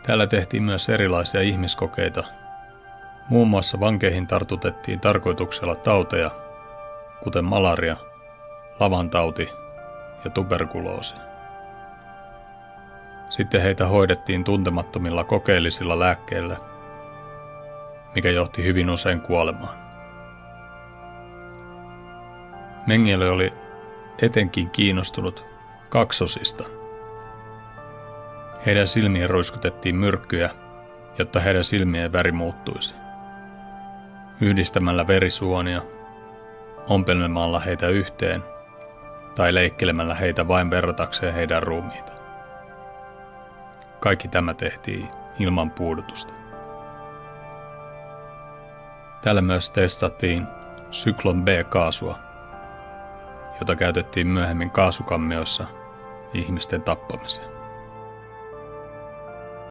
Täällä tehtiin myös erilaisia ihmiskokeita. Muun muassa vankeihin tartutettiin tarkoituksella tauteja, kuten malaria, lavantauti ja tuberkuloosi. Sitten heitä hoidettiin tuntemattomilla kokeellisilla lääkkeillä, mikä johti hyvin usein kuolemaan. Mengele oli etenkin kiinnostunut kaksosista. Heidän silmiin ruiskutettiin myrkkyjä, jotta heidän silmien väri muuttuisi. Yhdistämällä verisuonia, ompelemalla heitä yhteen tai leikkelemällä heitä vain verratakseen heidän ruumiita. Kaikki tämä tehtiin ilman puudutusta. Täällä myös testattiin syklon B-kaasua, jota käytettiin myöhemmin kaasukammioissa ihmisten tappamiseen.